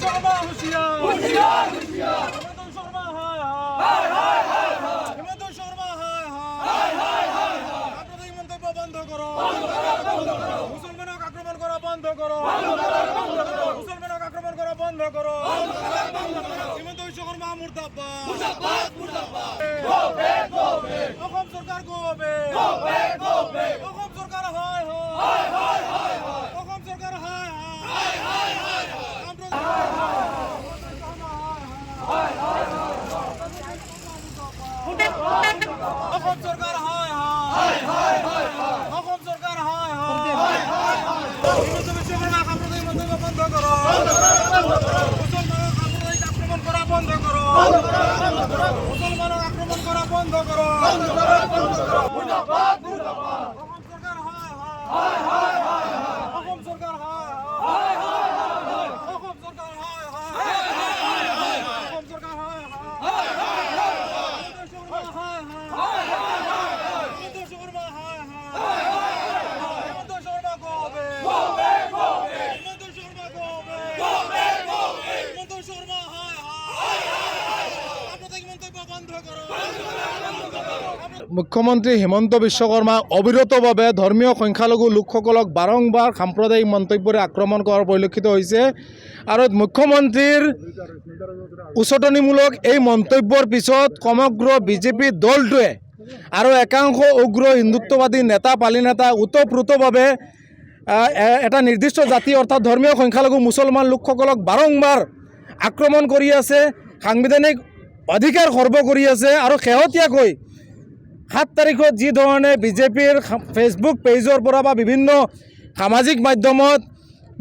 শর্মা হুঁশিয়ার হুঁশিয়ার হুঁশিয়ার হিমন্ত শর্মা হায় হায় হায় হায় হিমন্ত শর্মা হায় হায় হায় হায় আপনাদের মন্তব্য বন্ধ করো মুসলমানক আক্রমণ করা বন্ধ করো মুসলমানক আক্রমণ করা বন্ধ করো হিমন্ত শর্মা মুর্দাবাদ মুর্দাবাদ মুর্দাবাদ go back go back Assam সরকার go back go back go back Assam সরকার হায় হায় হায় হায় হায় অসম সরকার হায় হায় হায় হায় অসম সরকার হায় হায় হায় হায় অসম সরকার হায় হায় হায় হায় হিমন্ত বিশ্ব শর্মা সাম্প্রদায়িক মন্তব্য বন্ধ করো মুসলমানক সাম্প্রদায়িক আক্রমণ করা বন্ধ করো মুসলমানক আক্রমণ করা বন্ধ করো মুর্দাবাদ মুর্দাবাদ অসম সরকার হায় হায় হায় হায় অসম সরকার হায় হায় হায় অসম সরকার হায় হায় হায় অসম সরকার হায় হায় হায় হিমন্ত শর্মা হায় হায় হিমন্ত শর্মা গোবে গোবে গোবে হিমন্ত শর্মা গোবে গোবে গোবে হিমন্ত শর্মা হায় হায় আপনাদের মন্তব্য বন্ধ করো। মুখ্যমন্ত্ৰী হিমন্ত বিশ্ব শৰ্মাক অবিৰতভাৱে ধৰ্মীয় সংখ্যালঘু লোকসকলক বাৰম্বাৰ সাম্প্ৰদায়িক মন্তব্যৰে আক্ৰমণ কৰাৰ পৰিলক্ষিত হৈছে আৰু মুখ্যমন্ত্ৰীৰ উচতনিমূলক এই মন্তব্যৰ পিছত সমগ্ৰ বিজেপি দলটোৱে আৰু একাংশ উগ্ৰ হিন্দুত্ববাদী নেতা পালি নেতা ওতঃপ্ৰোতভাৱে এটা নিৰ্দিষ্ট জাতি অৰ্থাৎ ধৰ্মীয় সংখ্যালঘু মুছলমান লোকসকলক বাৰম্বাৰ আক্ৰমণ কৰি আছে, সাংবিধানিক অধিকাৰ খৰ্ব কৰি আছে। আৰু শেহতীয়াকৈ 7 তাৰিখত যি ধৰণে বিজেপিৰ ফেচবুক পেজৰ পৰা বা বিভিন্ন সামাজিক মাধ্যমত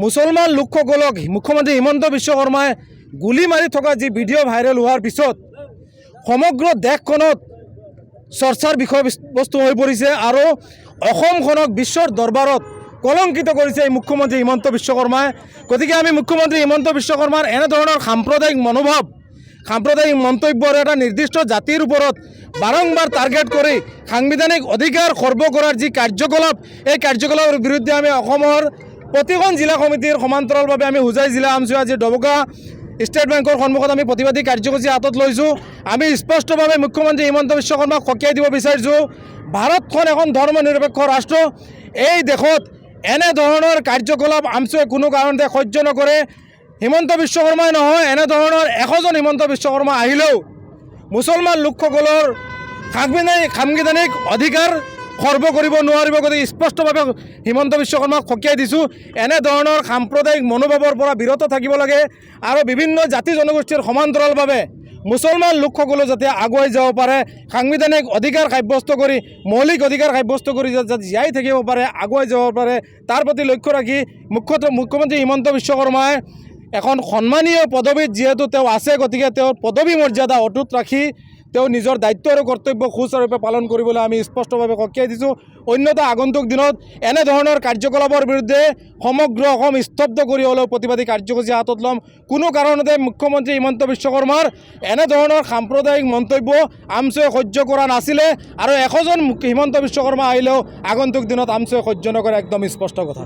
মুছলমান লোকসকলক মুখ্যমন্ত্ৰী হিমন্ত বিশ্ব শৰ্মাই গুলি মাৰি থকা যি ভিডিঅ' ভাইৰেল হোৱাৰ পিছত সমগ্ৰ দেশখনত চৰ্চাৰ বিষয়বস্তু হৈ পৰিছে আৰু অসমখনক বিশ্বৰ দৰবাৰত কলংকিত কৰিছে এই মুখ্যমন্ত্ৰী হিমন্ত বিশ্ব শৰ্মাই। গতিকে আমি মুখ্যমন্ত্ৰী হিমন্ত বিশ্ব শৰ্মাৰ এনেধৰণৰ সাম্প্ৰদায়িক মনোভাৱ, সাম্প্ৰদায়িক মন্তব্যৰ এটা নিৰ্দিষ্ট জাতিৰ ওপৰত বাৰম্বাৰ টাৰ্গেট কৰি সাংবিধানিক অধিকাৰ খৰ্ব কৰাৰ যি কাৰ্যকলাপ, এই কাৰ্যকলাপৰ বিৰুদ্ধে আমি অসমৰ প্ৰতিখন জিলা সমিতিৰ সমান্তৰালভাৱে আমি হোজাই জিলা আমচুৱা আজি ডবকা ষ্টেট বেংকৰ সন্মুখত আমি প্ৰতিবাদী কাৰ্যসূচী হাতত লৈছোঁ। আমি স্পষ্টভাৱে মুখ্যমন্ত্ৰী হিমন্ত বিশ্ব শৰ্মাক সকীয়াই দিব বিচাৰিছোঁ, ভাৰতখন এখন ধৰ্ম নিৰপেক্ষ ৰাষ্ট্ৰ। এই দেশত এনেধৰণৰ কাৰ্যকলাপ আমচুৱে কোনো কাৰণতে সহ্য নকৰে। হিমন্ত বিশ্ব শৰ্মাই নহয়, এনেধৰণৰ 100জন হিমন্ত বিশ্ব শৰ্মা আহিলেও মুছলমান লোকসকলৰ সাংবিধানিক অধিকাৰ খৰ্ব কৰিব নোৱাৰিব। গতিকে স্পষ্টভাৱে হিমন্ত বিশ্ব শৰ্মাক সকীয়াই দিছোঁ, এনেধৰণৰ সাম্প্ৰদায়িক মনোভাৱৰ পৰা বিৰত থাকিব লাগে আৰু বিভিন্ন জাতি জনগোষ্ঠীৰ সমান্তৰালভাৱে মুছলমান লোকসকলো যাতে আগুৱাই যাব পাৰে, সাংবিধানিক অধিকাৰ সাব্যস্ত কৰি, মৌলিক অধিকাৰ সাব্যস্ত কৰি যাতে জীয়াই থাকিব পাৰে, আগুৱাই যাব পাৰে, তাৰ প্ৰতি লক্ষ্য ৰাখি মুখ্যমন্ত্ৰী হিমন্ত বিশ্ব শৰ্মাই এখন সন্মানীয় পদবীত যিহেতু তেওঁ আছে, গতিকে তেওঁৰ পদবী মৰ্যাদা অটুট ৰাখি তেওঁ নিজৰ দায়িত্ব আৰু কৰ্তব্য সুচাৰুৰূপে পালন কৰিবলৈ আমি স্পষ্টভাৱে সকীয়াই দিছোঁ। অন্যথা আগন্তুক দিনত এনেধৰণৰ কাৰ্যকলাপৰ বিৰুদ্ধে সমগ্ৰ অসম স্তব্ধ কৰি হ'লেও প্ৰতিবাদী কাৰ্যসূচী হাতত ল'ম। কোনো কাৰণতে মুখ্যমন্ত্ৰী হিমন্ত বিশ্ব শৰ্মাৰ এনেধৰণৰ সাম্প্ৰদায়িক মন্তব্য আমচুৱে সহ্য কৰা নাছিলে আৰু 100জন হিমন্ত বিশ্ব শৰ্মা আহিলেও আগন্তুক দিনত আমচুৱে সহ্য নকৰে, একদম স্পষ্ট কথা।